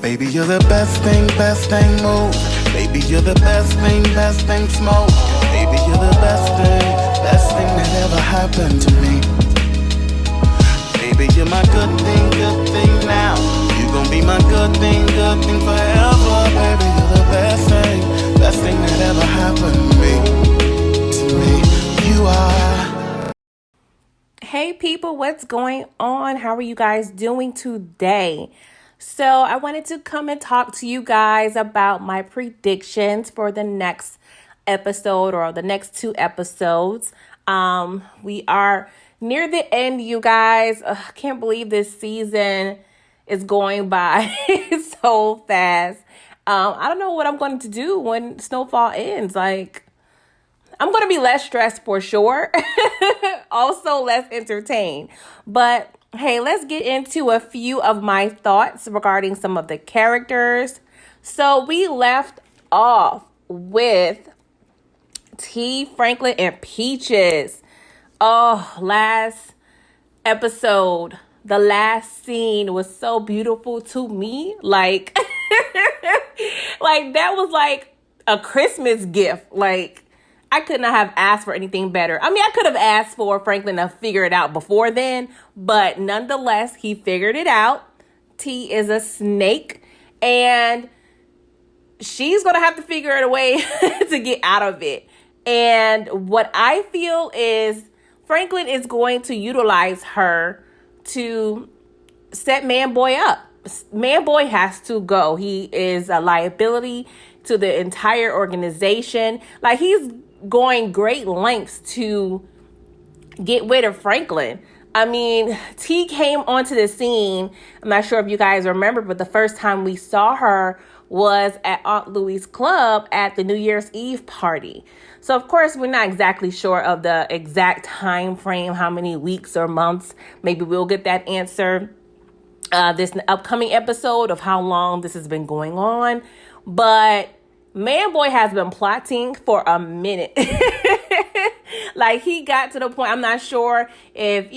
Baby, you're the best thing move. Baby, you're the best thing smoke. Baby, you're the best thing that ever happened to me. Baby, you're my good thing now. You gon' be my good thing forever. Baby, you're the best thing that ever happened to me. You are. Hey people, what's going on? How are you guys doing today? So I wanted to come and talk to you guys about my predictions for the next episode or the next 2 episodes. We are near the end, you guys. I can't believe this season is going by so fast. I don't know what I'm going to do when Snowfall ends. I'm going to be less stressed for sure. Also less entertained. But hey, let's get into a few of my thoughts regarding some of the characters. So we left off with T, Franklin, and Peaches. Oh, last episode, the last scene was so beautiful to me. Like that was like a Christmas gift. I could not have asked for anything better. I mean, I could have asked for Franklin to figure it out before then, but nonetheless, he figured it out. T is a snake, and she's going to have to figure out a way to get out of it. And what I feel is Franklin is going to utilize her to set Man-Boy up. Man-Boy has to go. He is a liability to the entire organization. He's going great lengths to get rid of Franklin. I mean, T came onto the scene. I'm not sure if you guys remember, but the first time we saw her was at Aunt Louie's club at the New Year's Eve party. So, of course, we're not exactly sure of the exact time frame, how many weeks or months. Maybe we'll get that answer this upcoming episode of how long this has been going on. But Man-Boy has been plotting for a minute. He got to the point, I'm not sure if,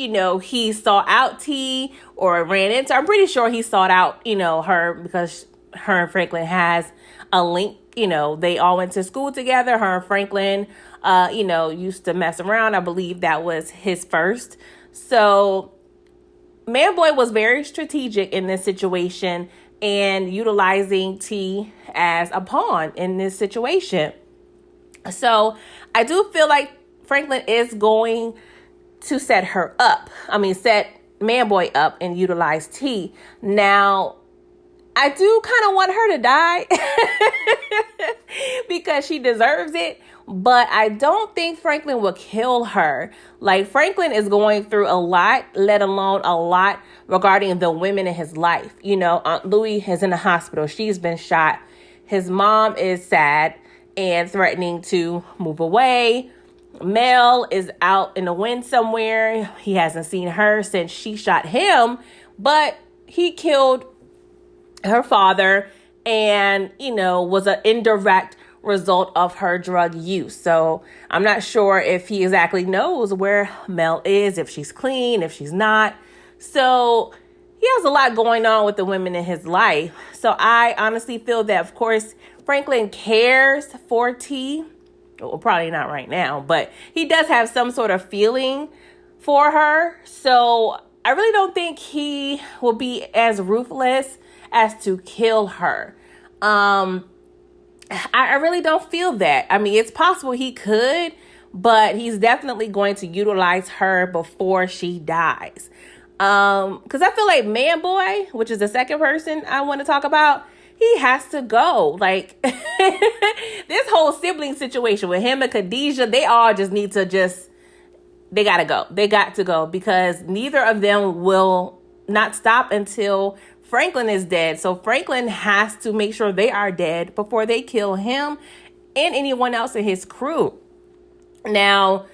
he sought out T or ran into her. I'm pretty sure he sought out, her because her and Franklin has a link. They all went to school together. Her and Franklin, used to mess around. I believe that was his first. So Man-Boy was very strategic in this situation and utilizing T as a pawn in this situation. So I do feel like Franklin is going to set her up. Set Man-Boy up and utilize T. Now, I do kind of want her to die because she deserves it. But I don't think Franklin will kill her. Franklin is going through a lot, let alone a lot regarding the women in his life. Aunt Louie is in the hospital. She's been shot. His mom is sad and threatening to move away. Mel is out in the wind somewhere. He hasn't seen her since she shot him, but he killed her father and, was an indirect result of her drug use. So I'm not sure if he exactly knows where Mel is, if she's clean, if she's not. So he has a lot going on with the women in his life. So I honestly feel that, of course, Franklin cares for T. Well, probably not right now, but he does have some sort of feeling for her. So I really don't think he will be as ruthless as to kill her. I really don't feel that. It's possible he could, but he's definitely going to utilize her before she dies. Because I feel like Man-Boy, which is the second person I want to talk about, he has to go. This whole sibling situation with him and Khadijah, they all just need to they gotta go. They got to go because neither of them will not stop until Franklin is dead. So Franklin has to make sure they are dead before they kill him and anyone else in his crew. Now,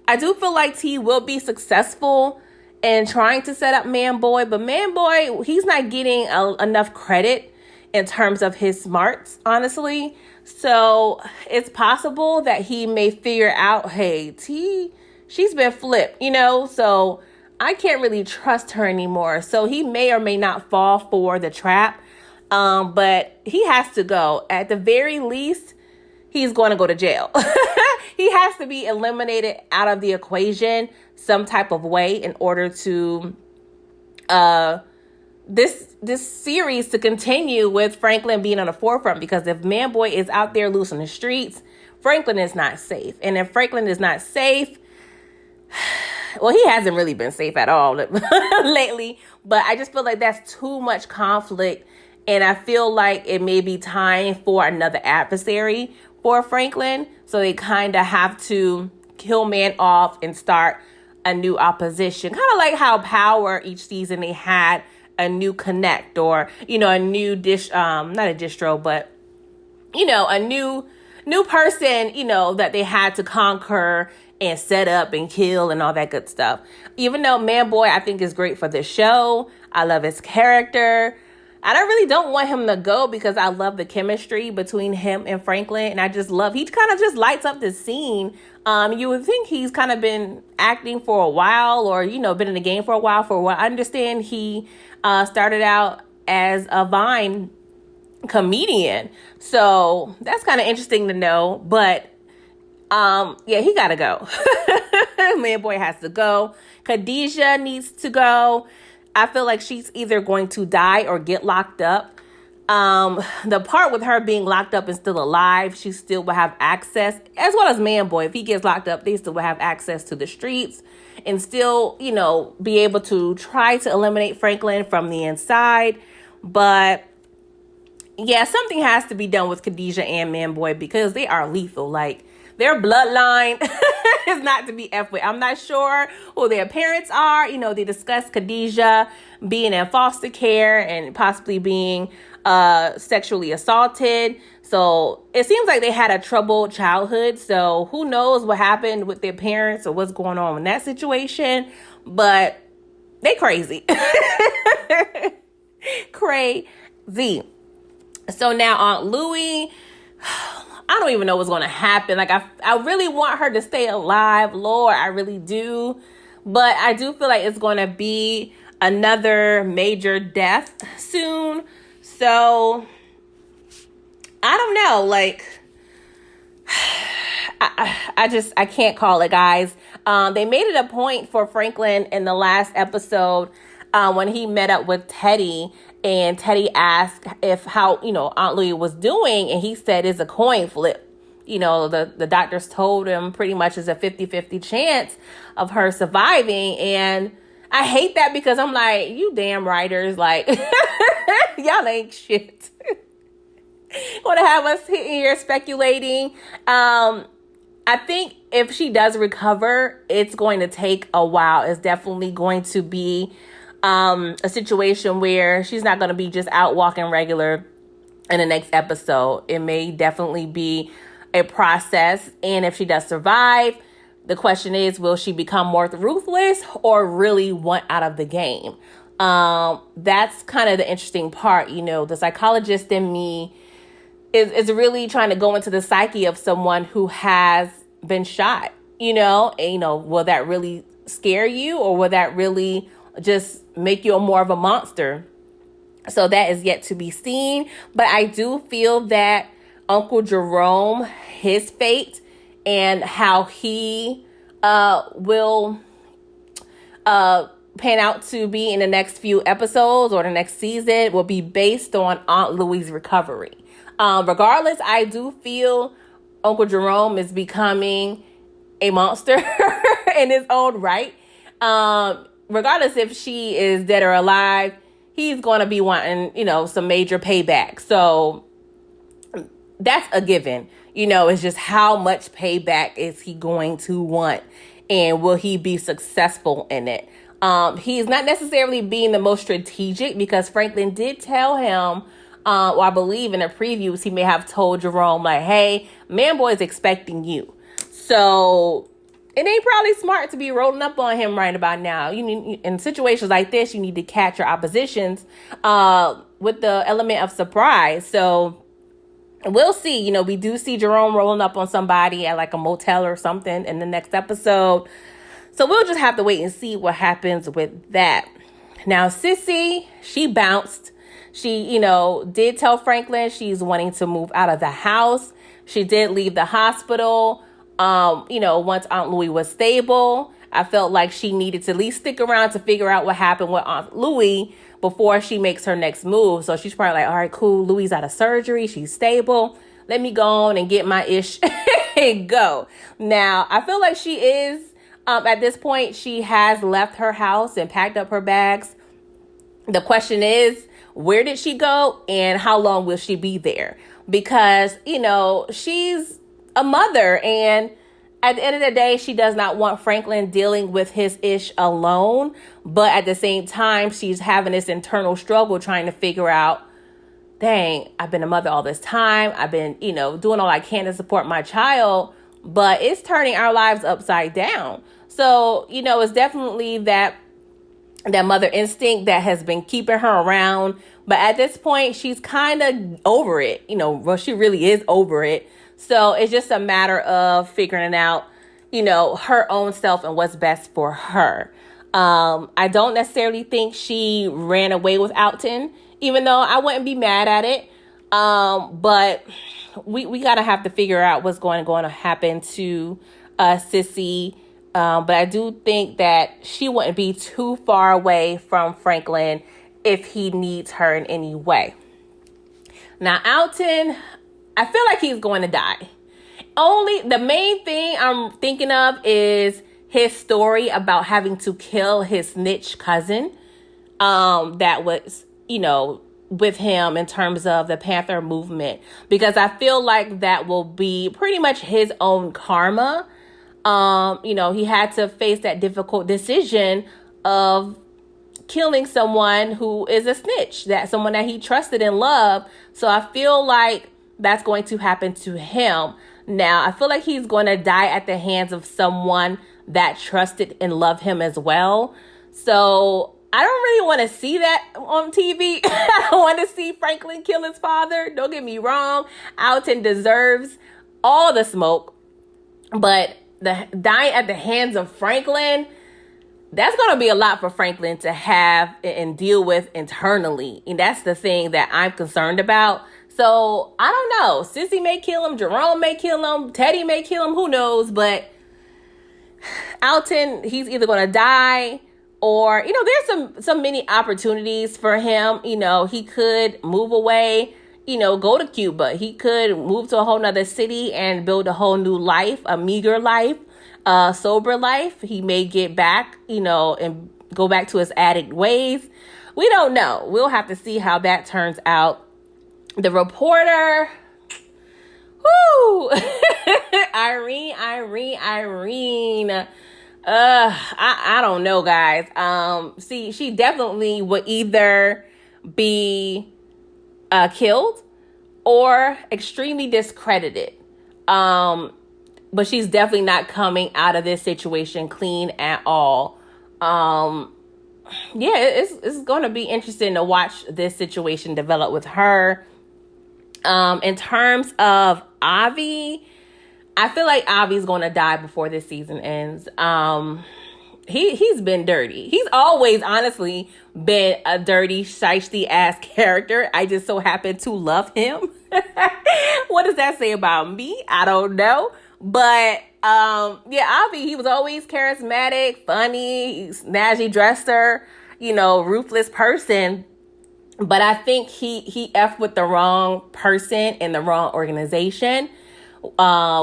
I do feel like T will be successful in trying to set up Man-Boy, but Man-Boy, he's not getting enough credit in terms of his smarts, honestly. So it's possible that he may figure out, hey, T, she's been flipped, so I can't really trust her anymore. So he may or may not fall for the trap. But he has to go. At the very least, he's going to go to jail. He has to be eliminated out of the equation some type of way in order to this series to continue with Franklin being on the forefront. Because if Manboy is out there loose in the streets, Franklin is not safe. And if Franklin is not safe, well, he hasn't really been safe at all lately. But I just feel like that's too much conflict. And I feel like it may be time for another adversary for Franklin. So they kind of have to kill Man off and start a new opposition. Kind of like how Power each season they had a new connect, or, a new not a distro, but, a new person, that they had to conquer and set up and kill and all that good stuff. Even though Manboy, I think, is great for the show. I love his character. I really don't want him to go because I love the chemistry between him and Franklin. And I just love, he kind of just lights up the scene. You would think he's kind of been acting for a while, or, been in the game for a while. For what I understand, he started out as a Vine comedian. So that's kind of interesting to know. But yeah, he gotta go. Manboy has to go. Khadijah needs to go. I feel like she's either going to die or get locked up. The part with her being locked up and still alive, she still will have access, as well as Manboy. If he gets locked up, they still will have access to the streets and still, be able to try to eliminate Franklin from the inside. But yeah, something has to be done with Khadijah and Manboy because they are lethal. Like, their bloodline is not to be effed with. I'm not sure who their parents are. They discussed Khadijah being in foster care and possibly being sexually assaulted. So it seems like they had a troubled childhood. So who knows what happened with their parents or what's going on in that situation. But they crazy. Crazy. So now Aunt Louie, I don't even know what's going to happen. Like, I really want her to stay alive. Lord, I really do. But I do feel like it's going to be another major death soon. So, I don't know. Like, I can't call it, guys. They made it a point for Franklin in the last episode when he met up with Teddy. And Teddy asked how Aunt Louie was doing. And he said it's a coin flip. The doctors told him pretty much it's a 50-50 chance of her surviving. And I hate that because I'm like, you damn writers, like, y'all ain't shit. Want to have us here speculating. I think if she does recover, it's going to take a while. It's definitely going to be a situation where she's not going to be just out walking regular in the next episode. It may definitely be a process. And if she does survive, the question is, will she become more ruthless or really want out of the game? That's kind of the interesting part. The psychologist in me is really trying to go into the psyche of someone who has been shot, and, will that really scare you, or will that really just make you more of a monster? So that is yet to be seen. But I do feel that Uncle Jerome, his fate and how he will pan out to be in the next few episodes or the next season will be based on Aunt Louie's recovery. Regardless, I do feel Uncle Jerome is becoming a monster in his own right. Regardless if she is dead or alive, he's going to be wanting, some major payback. So that's a given. It's just how much payback is he going to want, and will he be successful in it? He's not necessarily being the most strategic because Franklin did tell him, or I believe in the previews, he may have told Jerome, like, hey, Manboy is expecting you. So it ain't probably smart to be rolling up on him right about now. In situations like this, you need to catch your oppositions with the element of surprise. So we'll see. We do see Jerome rolling up on somebody at like a motel or something in the next episode. So we'll just have to wait and see what happens with that. Now, Sissy, she bounced. She, did tell Franklin she's wanting to move out of the house. She did leave the hospital, once Aunt Louie was stable. I felt like she needed to at least stick around to figure out what happened with Aunt Louie before she makes her next move. So she's probably like, all right, cool. Louie's out of surgery. She's stable. Let me go on and get my ish and go. Now, I feel like she is, at this point, she has left her house and packed up her bags. The question is, where did she go and how long will she be there? Because, she's a mother, and at the end of the day, she does not want Franklin dealing with his ish alone. But at the same time, she's having this internal struggle trying to figure out, dang, I've been a mother all this time. I've been, doing all I can to support my child, but it's turning our lives upside down. So, it's definitely that mother instinct that has been keeping her around. But at this point, she's kind of over it. She really is over it. So it's just a matter of figuring out, her own self and what's best for her. I don't necessarily think she ran away with Alton, even though I wouldn't be mad at it. But we gotta have to figure out what's going to happen to Sissy. But I do think that she wouldn't be too far away from Franklin if he needs her in any way. Now, Alton, I feel like he's going to die. The main thing I'm thinking of is his story about having to kill his snitch cousin. That was, with him in terms of the Panther movement, because I feel like that will be pretty much his own karma. He had to face that difficult decision of killing someone who is a snitch, someone that he trusted and loved. So I feel like that's going to happen to him. Now, I feel like he's going to die at the hands of someone that trusted and loved him as well. So I don't really want to see that on TV. I don't want to see Franklin kill his father. Don't get me wrong. Alton deserves all the smoke. But the dying at the hands of Franklin, that's going to be a lot for Franklin to have and deal with internally. And that's the thing that I'm concerned about. So I don't know. Sissy may kill him. Jerome may kill him. Teddy may kill him. Who knows? But Alton, he's either going to die or, there's some many opportunities for him. He could move away, go to Cuba. He could move to a whole nother city and build a whole new life, a meager life, a sober life. He may get back, and go back to his addict ways. We don't know. We'll have to see how that turns out. The reporter, whoo, Irene. I don't know, guys. She definitely would either be killed or extremely discredited. But she's definitely not coming out of this situation clean at all. It's going to be interesting to watch this situation develop with her. In terms of Avi, I feel like Avi's going to die before this season ends. He's been dirty. He's always, honestly, been a dirty, shiesty ass character. I just so happen to love him. What does that say about me? I don't know. But Avi, he was always charismatic, funny, snazzy dresser, ruthless person. But I think he effed with the wrong person in the wrong organization,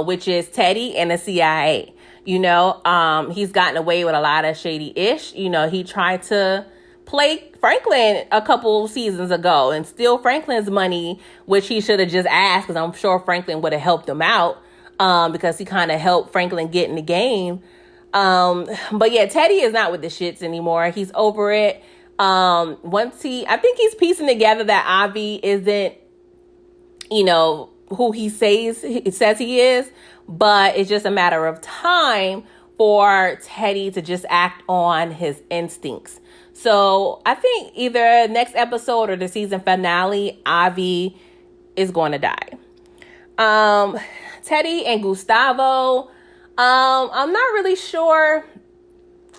which is Teddy and the CIA. He's gotten away with a lot of shady-ish. He tried to play Franklin a couple seasons ago and steal Franklin's money, which he should have just asked, because I'm sure Franklin would have helped him out, because he kind of helped Franklin get in the game. But yeah, Teddy is not with the shits anymore. He's over it. I think he's piecing together that Avi isn't, who he says he is, but it's just a matter of time for Teddy to just act on his instincts. So I think either next episode or the season finale, Avi is going to die. Teddy and Gustavo, I'm not really sure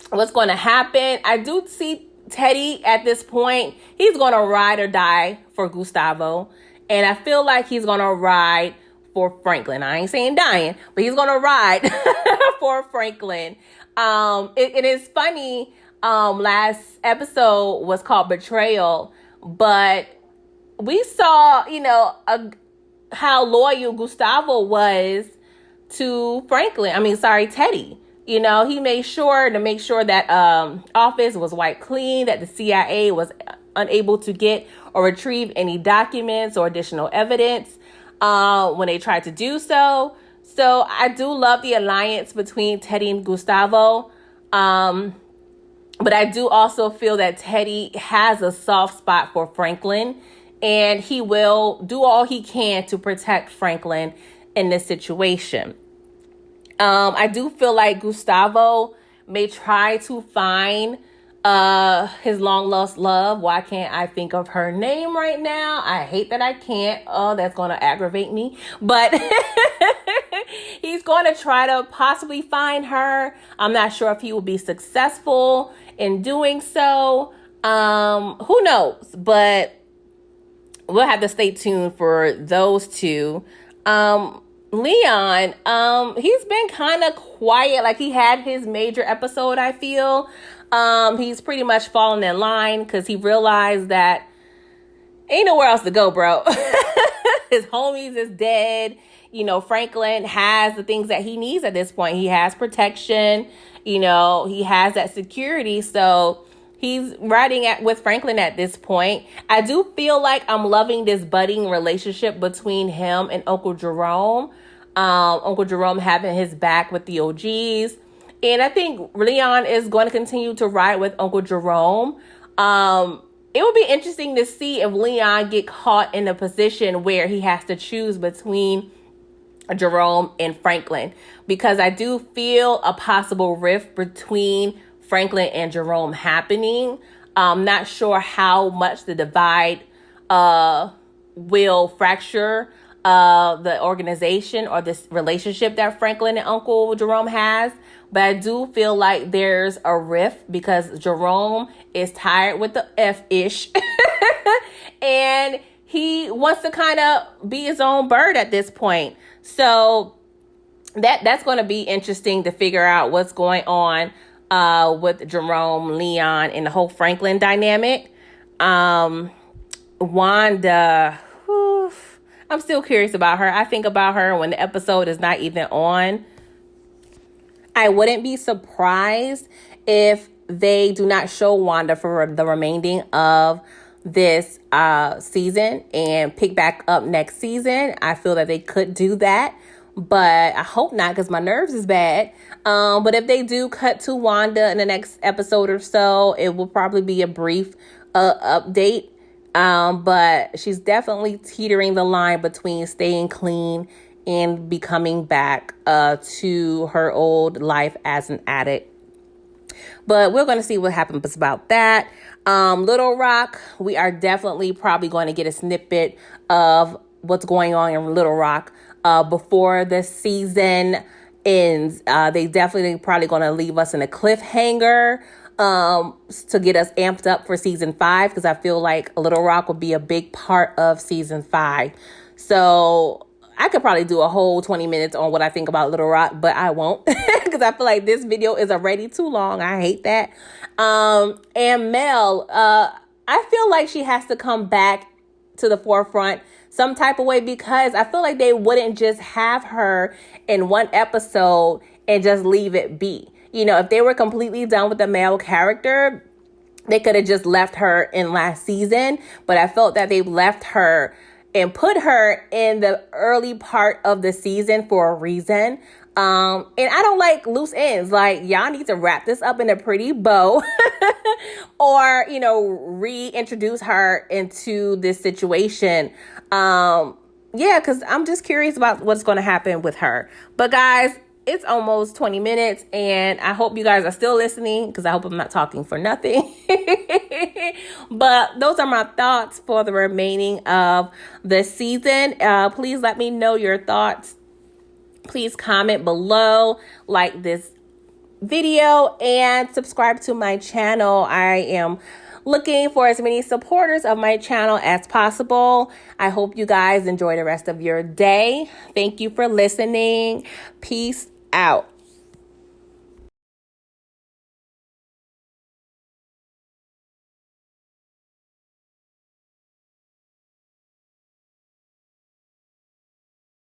what's going to happen. I do see Teddy, at this point, he's going to ride or die for Gustavo. And I feel like he's going to ride for Franklin. I ain't saying dying, but he's going to ride for Franklin. It is funny. Last episode was called Betrayal, but we saw, how loyal Gustavo was to Teddy. He made sure that office was wiped clean, that the CIA was unable to get or retrieve any documents or additional evidence when they tried to do so. So I do love the alliance between Teddy and Gustavo. But I do also feel that Teddy has a soft spot for Franklin, and he will do all he can to protect Franklin in this situation. I do feel like Gustavo may try to find his long lost love. Why can't I think of her name right now? I hate that I can't. Oh, that's going to aggravate me. But he's going to try to possibly find her. I'm not sure if he will be successful in doing so. Who knows? But we'll have to stay tuned for those two. Leon, he's been kind of quiet. Like, he had his major episode, I feel. He's pretty much fallen in line because he realized that ain't nowhere else to go, bro. His homies is dead. Franklin has the things that he needs at this point. He has protection. He has that security. So he's riding with Franklin at this point. I do feel like I'm loving this budding relationship between him and Uncle Jerome. Uncle Jerome having his back with the OGs. And I think Leon is going to continue to ride with Uncle Jerome. It would be interesting to see if Leon get caught in a position where he has to choose between Jerome and Franklin, because I do feel a possible rift between Franklin and Jerome happening. I'm not sure how much the divide will fracture the organization or this relationship that Franklin and Uncle Jerome has. But I do feel like there's a rift because Jerome is tired with the F-ish. And he wants to kind of be his own bird at this point. So that's going to be interesting to figure out what's going on with Jerome, Leon, and the whole Franklin dynamic. Wanda, I'm still curious about her. I think about her when the episode is not even on. I wouldn't be surprised if they do not show Wanda for the remaining of this season and pick back up next season. I feel that they could do that, but I hope not, because my nerves is bad. But if they do cut to Wanda in the next episode or so, it will probably be a brief update. But she's definitely teetering the line between staying clean and becoming back to her old life as an addict. But we're going to see what happens about that. Little Rock, we are definitely probably going to get a snippet of what's going on in Little Rock before the season ends. They definitely probably going to leave us in a cliffhanger to get us amped up for season 5, because I feel like Little Rock will be a big part of season 5. So I could probably do a whole 20 minutes on what I think about Little Rock, but I won't, because I feel like this video is already too long. I hate that. And Mel, I feel like she has to come back to the forefront some type of way, because I feel like they wouldn't just have her in one episode and just leave it be. If they were completely done with the Mel character, they could have just left her in last season. But I felt that they left her and put her in the early part of the season for a reason. And I don't like loose ends. Like, y'all need to wrap this up in a pretty bow or, reintroduce her into this situation. Because I'm just curious about what's going to happen with her. But guys, it's almost 20 minutes, and I hope you guys are still listening, because I hope I'm not talking for nothing. But those are my thoughts for the remaining of the season. Please let me know your thoughts. Please comment below, like this video and subscribe to my channel. I am looking for as many supporters of my channel as possible. I hope you guys enjoy the rest of your day. Thank you for listening. Peace out.